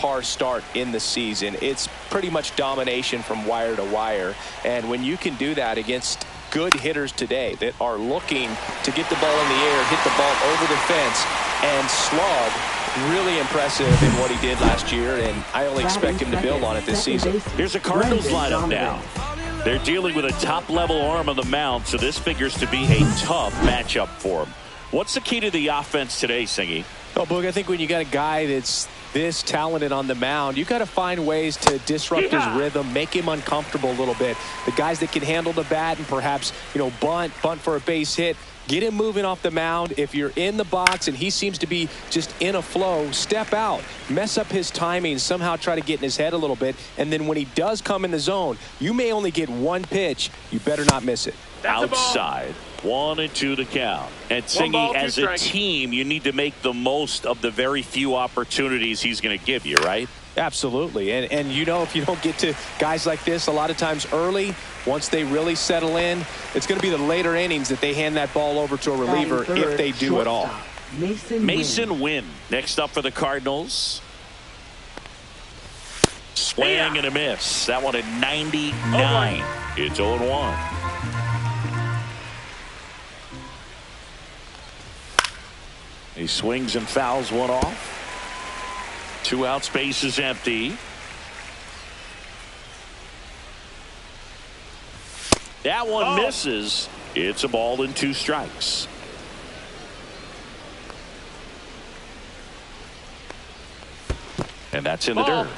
subpar start in the season. It's pretty much domination from wire to wire. And when you can do that against good hitters today that are looking to get the ball in the air, hit the ball over the fence, and slug, really impressive in what he did last year, and I only expect him to build on it this season. Here's the Cardinals lineup now. They're dealing with a top-level arm on the mound, so this figures to be a tough matchup for him. What's the key to the offense today, Singy? Oh, Boog, I think when you got a guy that's this talented on the mound, you got to find ways to disrupt his rhythm, make him uncomfortable a little bit. The guys that can handle the bat and perhaps, bunt for a base hit, get him moving off the mound. If you're in the box and he seems to be just in a flow, step out, mess up his timing, somehow try to get in his head a little bit. And then when he does come in the zone, you may only get one pitch. You better not miss it. Outside. 1-2 the count. And Singy, as a team, you need to make the most of the very few opportunities he's going to give you, right? Absolutely. And if you don't get to guys like this a lot of times early, once they really settle in, it's going to be the later innings that they hand that ball over to a reliever if they do at all. Mason Wynn next up for the Cardinals. Swing and a miss. That one at 99. It's 0-1. He swings and fouls one off. 2 outs, base is empty. That one misses. It's a ball and 2 strikes. And that's in the dirt.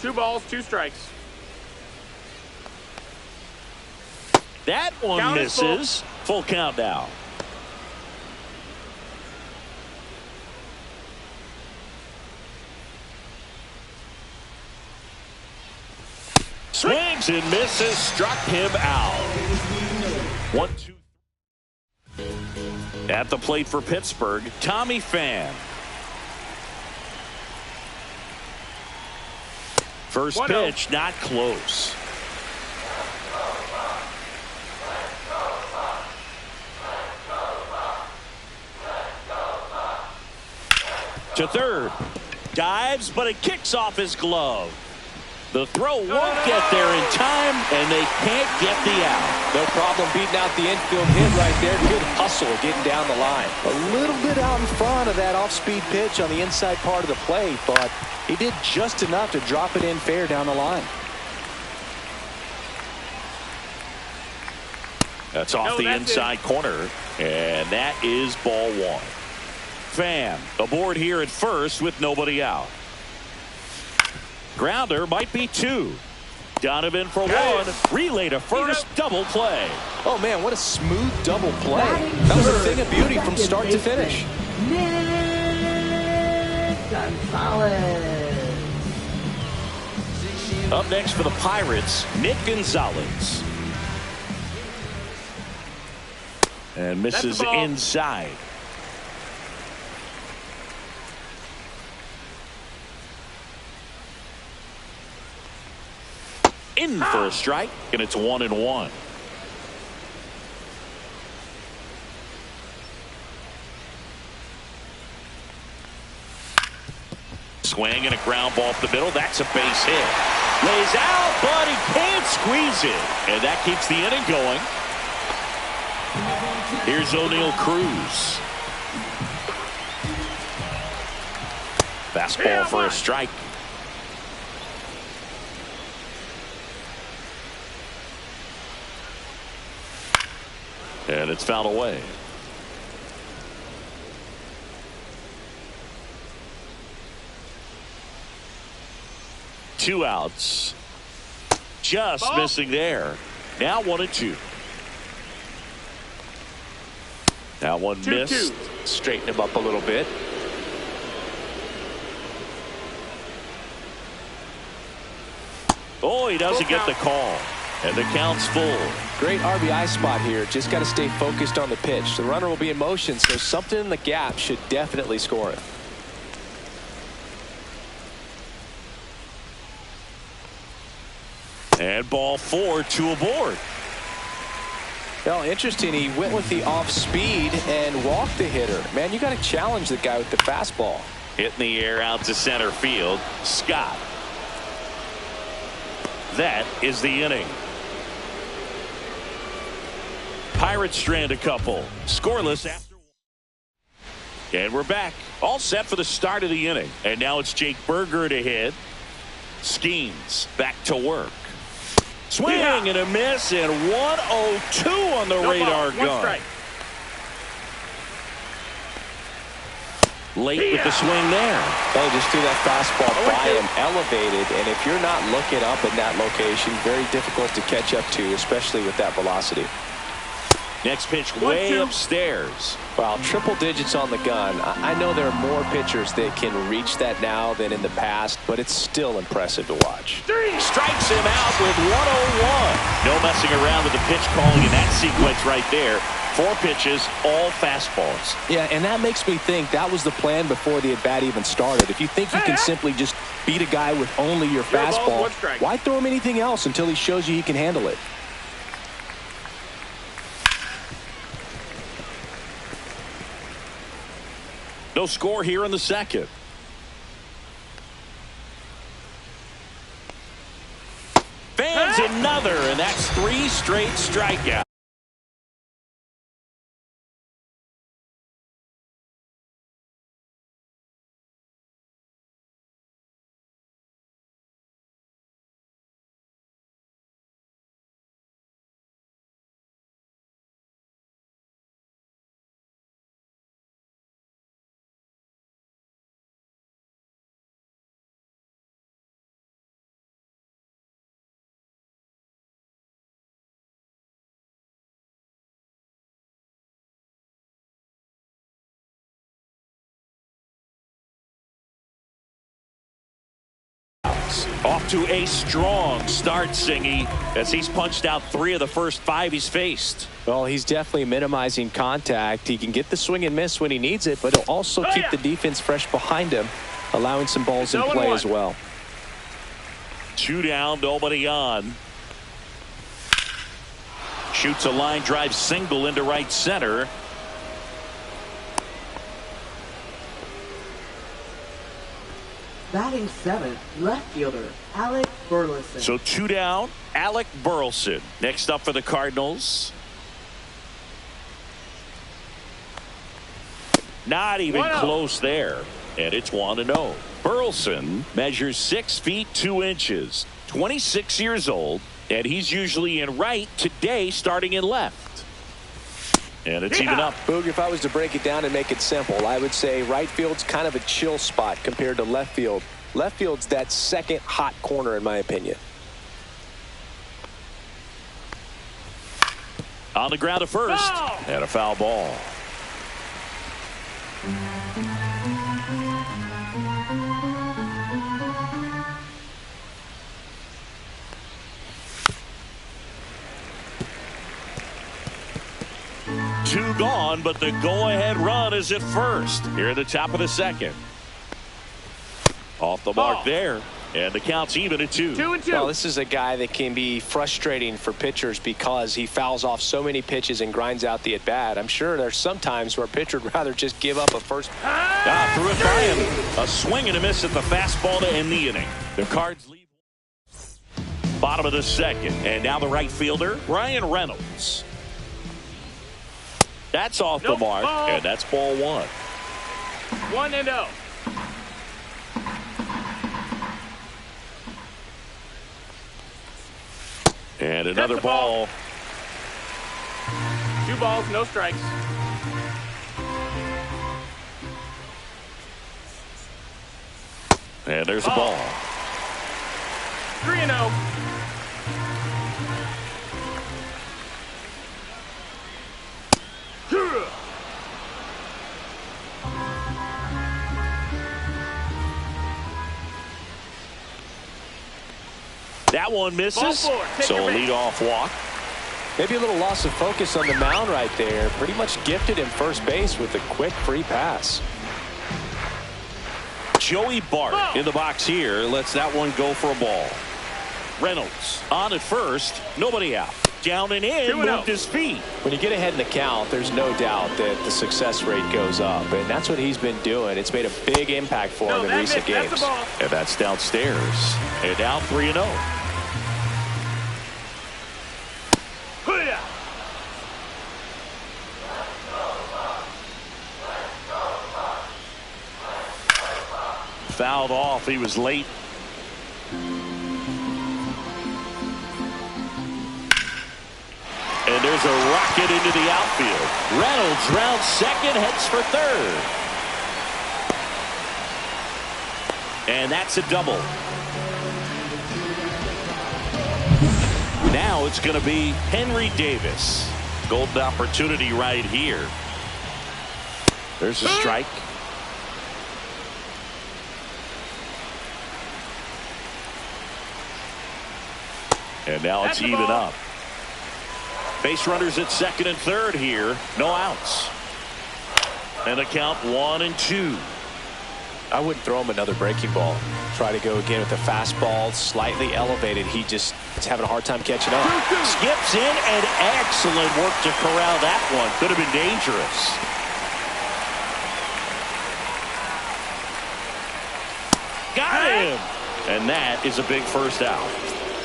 2 balls, 2 strikes. That one misses. Full count now. Swings and misses, struck him out. 1-2. At the plate for Pittsburgh, Tommy Pham. First pitch, not close. To third. Dives, but it kicks off his glove. The throw won't get there in time, and they can't get the out. No problem beating out the infield hit right there. Good hustle getting down the line. A little bit out in front of that off-speed pitch on the inside part of the plate, but he did just enough to drop it in fair down the line. That's off the inside corner, and that is ball 1. Pham aboard here at first with nobody out. Grounder might be 2. Donovan for 1. Relay to first. Double play. Oh, man, what a smooth double play. That was a thing of beauty from start to finish. Up next for the Pirates, Nick Gonzalez. And misses inside. In for a strike, and it's 1-1. Swing and a ground ball up the middle. That's a base hit. Lays out, but he can't squeeze it. And that keeps the inning going. Here's O'Neal Cruz. Fastball for a strike. And it's fouled away. Two outs. Just missing there. Now 1-2. That one missed. Straighten him up a little bit. Oh, he doesn't get the call. And the count's full. Great RBI spot here. Just got to stay focused on the pitch. The runner will be in motion, so something in the gap should definitely score it. And ball 4, 2 aboard. Well, interesting. He went with the off speed and walked the hitter. Man, you got to challenge the guy with the fastball. Hit in the air out to center field. Scott. That is the inning. Pirates strand a couple. Scoreless after. And we're back. All set for the start of the inning. And now it's Jake Berger to hit. Skeens back to work. Swing and a miss, and 102 on the radar gun. Late with the swing there. They just threw that fastball by him, elevated, and if you're not looking up in that location, very difficult to catch up to, especially with that velocity. Next pitch way upstairs. Wow, triple digits on the gun. I know there are more pitchers that can reach that now than in the past, but it's still impressive to watch. Strikes him out with 101. No messing around with the pitch calling in that sequence right there. 4 pitches, all fastballs. Yeah, and that makes me think that was the plan before the at-bat even started. If you think you can simply just beat a guy with only your fastball, why throw him anything else until he shows you he can handle it? No score here in the second. Fans another, and that's 3 straight strikeouts. Off to a strong start, Singy, as he's punched out 3 of the first 5 he's faced. Well, he's definitely minimizing contact. He can get the swing and miss when he needs it, but he'll also keep the defense fresh behind him, allowing some balls in play as well. 2 down, nobody on. Shoots a line drive single into right center. Batting 7th, left fielder, Alec Burleson. So 2 down, Alec Burleson. Next up for the Cardinals. Not even close there. And it's 1-0. Burleson measures 6 feet 2 inches. 26 years old. And he's usually in right, today starting in left. And it's even up. Boog, if I was to break it down and make it simple, I would say right field's kind of a chill spot compared to left field. Left field's that second hot corner, in my opinion. On the ground to first. And a foul ball. Two gone, but the go-ahead run is at first here at the top of the second. Off the mark there, and the count's even at 2. 2-2. Well, this is a guy that can be frustrating for pitchers because he fouls off so many pitches and grinds out the at-bat. I'm sure there's some times where a pitcher would rather just give up a first. Threw it by him. A swing and a miss at the fastball to end the inning. The Cards leave. Bottom of the second, and now the right fielder, Ryan Reynolds. That's off the mark, and that's ball 1. 1-0. And another ball. 2 balls, no strikes. And there's a ball. 3-0. That one misses, so a leadoff walk. Maybe a little loss of focus on the mound right there. Pretty much gifted him first base with a quick free pass. Joey Bart in the box here lets that one go for a ball. Reynolds on at first, nobody out. down and in, moved his feet. When you get ahead in the count, there's no doubt that the success rate goes up, and that's what he's been doing. It's made a big impact for him in recent games. And that's downstairs. And now 3-0. Fouled off. He was late. And there's a rocket into the outfield. Reynolds rounds second, heads for third. And that's a double. Now it's going to be Henry Davis. Golden opportunity right here. There's a strike. And now it's even up. Base runners at second and third here. No outs. And a count 1-2. I wouldn't throw him another breaking ball. Try to go again with the fastball slightly elevated. He just is having a hard time catching up. Skips in and excellent work to corral that one. Could have been dangerous. Got him. And that is a big first out.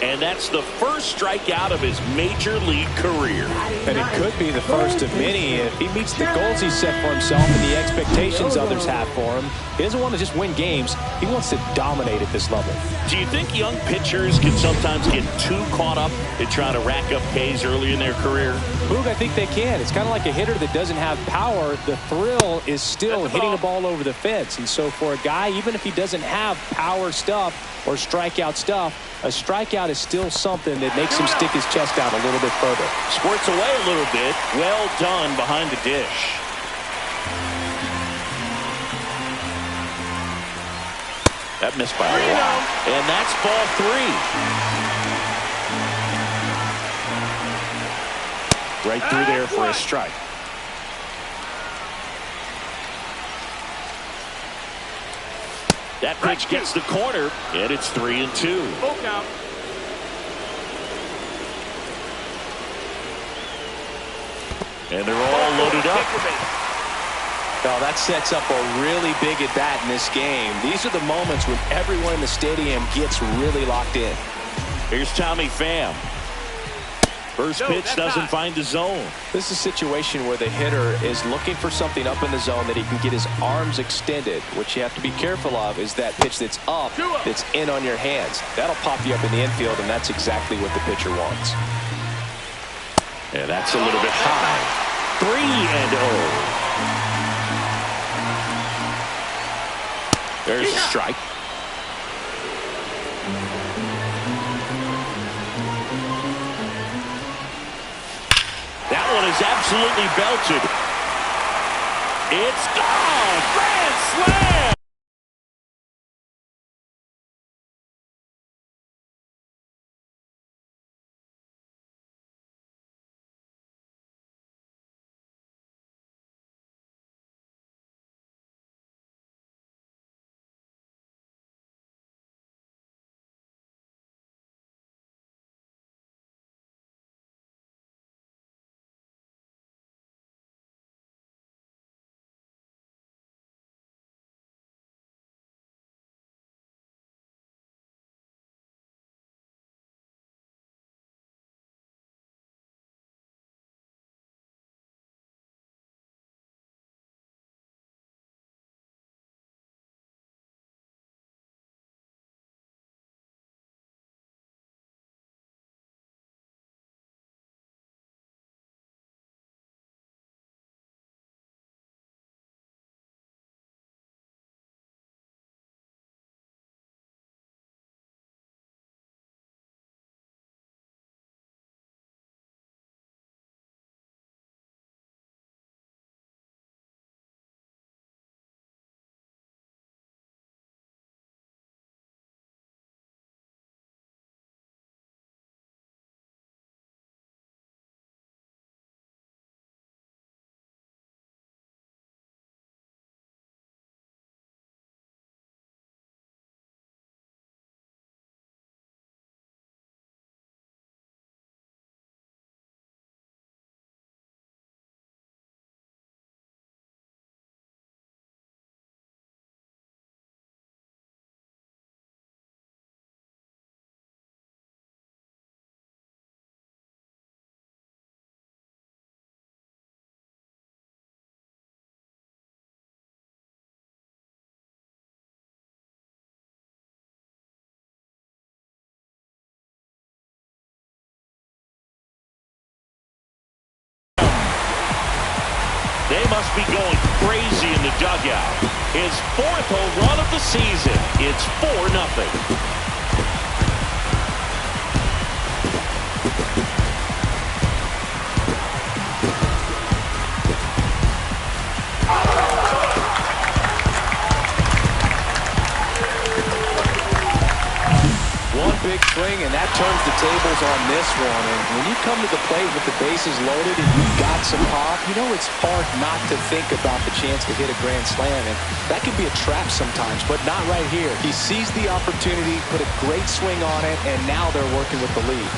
And that's the first strikeout of his major league career. And it could be the first of many if he meets the goals he set for himself and the expectations others have for him. He doesn't want to just win games. He wants to dominate at this level. Do you think young pitchers can sometimes get too caught up in trying to rack up Ks early in their career? Boog, I think they can. It's kind of like a hitter that doesn't have power. The thrill is still hitting the ball over the fence. And so for a guy, even if he doesn't have power stuff or strikeout stuff, a strikeout is still something that makes him stick his chest out a little bit further. Squirts away a little bit. Well done behind the dish. That missed by a lot. And that's ball 3. Right through there for a strike. That pitch gets the corner, and it's 3-2. Full count. And they're all loaded up. Oh, that sets up a really big at bat in this game. These are the moments when everyone in the stadium gets really locked in. Here's Tommy Pham. First pitch doesn't find the zone. This is a situation where the hitter is looking for something up in the zone that he can get his arms extended. What you have to be careful of is that pitch that's up, that's in on your hands. That'll pop you up in the infield, and that's exactly what the pitcher wants. Yeah, that's a little bit high. 3-0. There's a strike. That one is absolutely belted. It's gone. Grand slam. They must be going crazy in the dugout. His 4th home run of the season. It's 4-0. One big swing, and that turns the tables on this one. And when you come to the plate with the bases loaded and you've got some pop, you know it's hard not to think about the chance to hit a grand slam. And that can be a trap sometimes, but not right here. He sees the opportunity, put a great swing on it, and now they're working with the lead.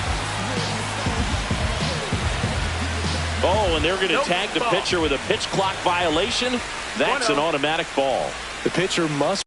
Oh, and they're going to tag the pitcher with a pitch clock violation. That's an automatic ball. The pitcher must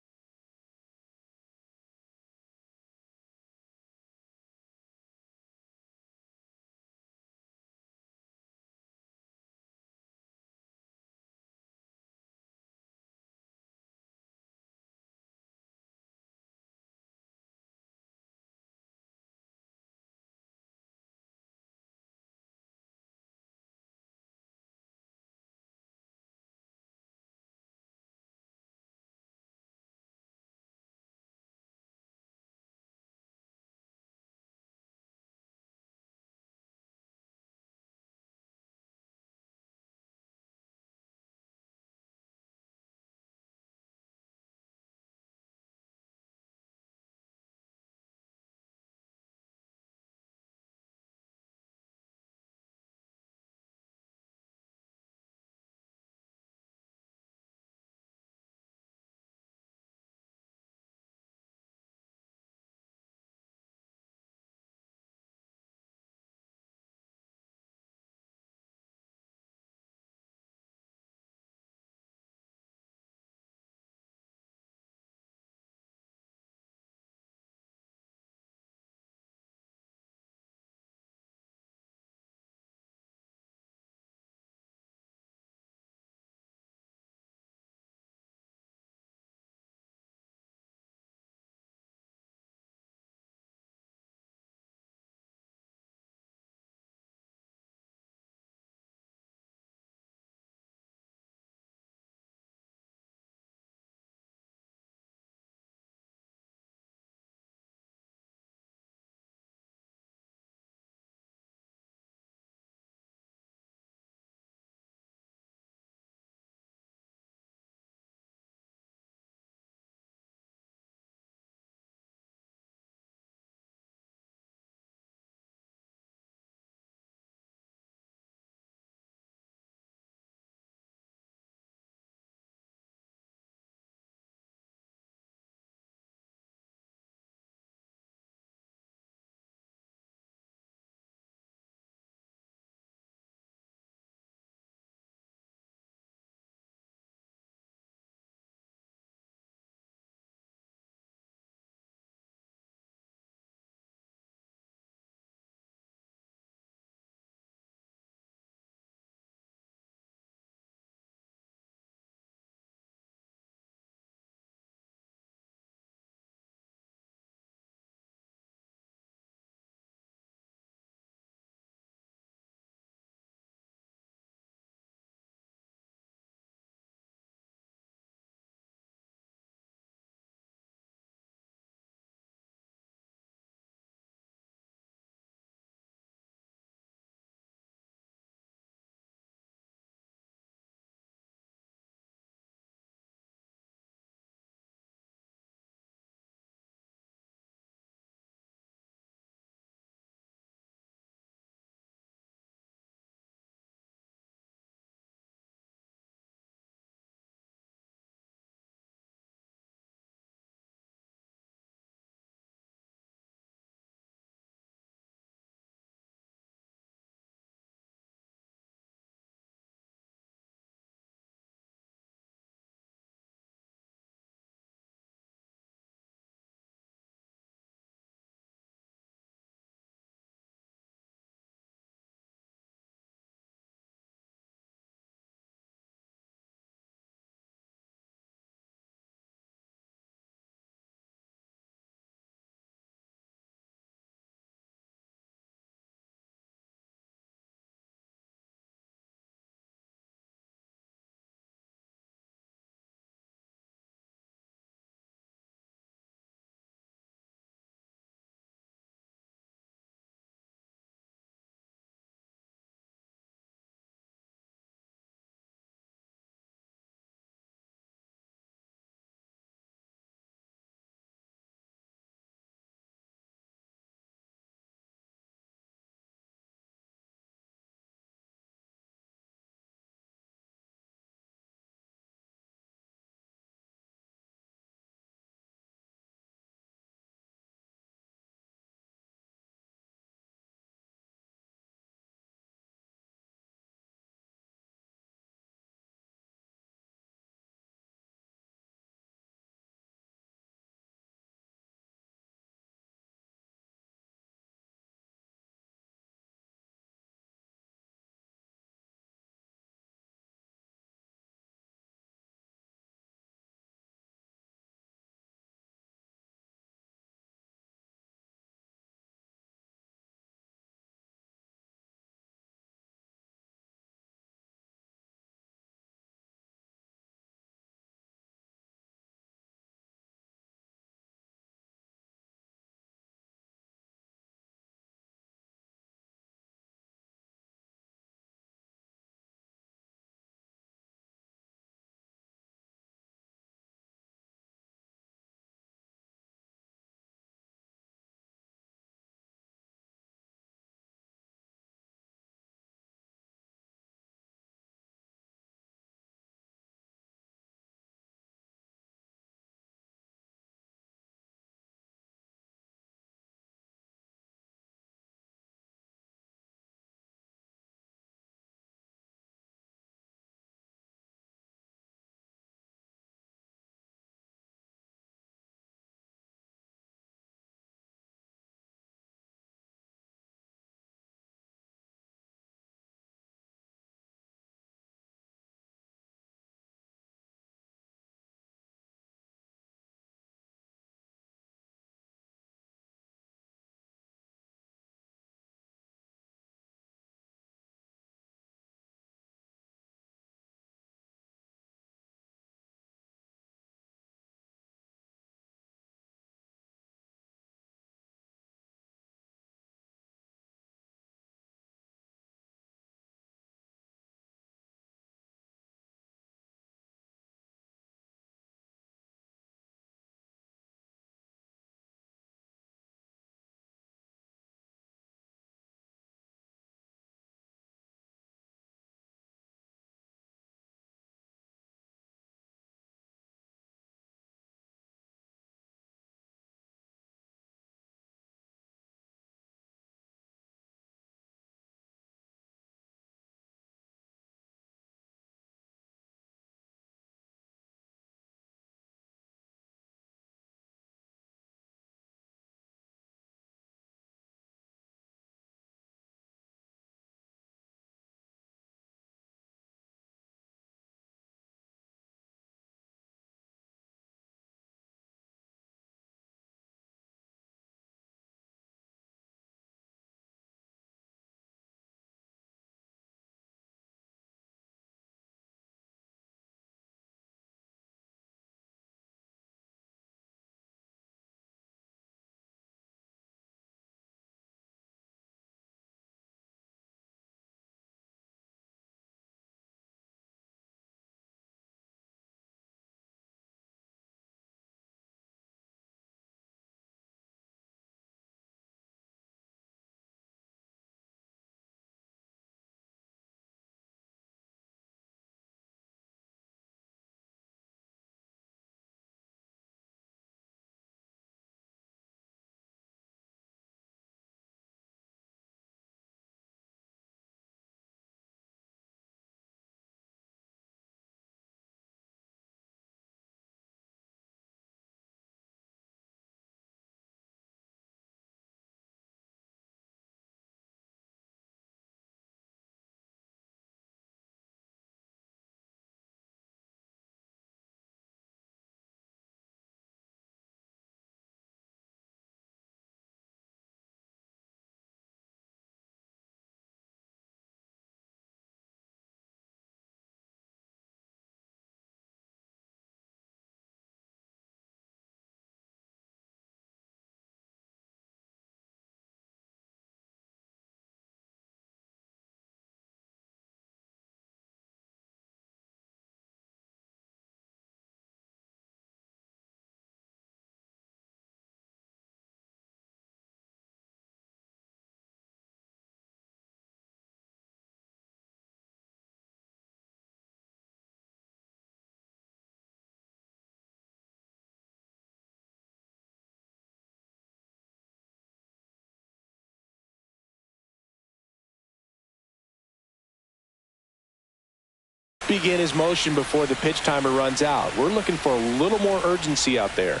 begin his motion before the pitch timer runs out. We're looking for a little more urgency out there.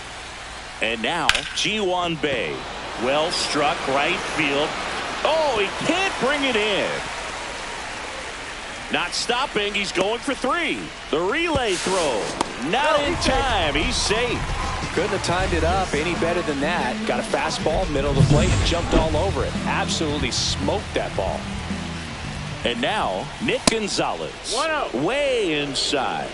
And now Ji-hwan Bae. Well struck right field. Oh, he can't bring it in. Not stopping. He's going for 3. The relay throw. Not in time. He's safe. Couldn't have timed it up any better than that. Got a fastball, middle of the plate, and jumped all over it. Absolutely smoked that ball. And now Nick Gonzalez. 1-0. Way inside.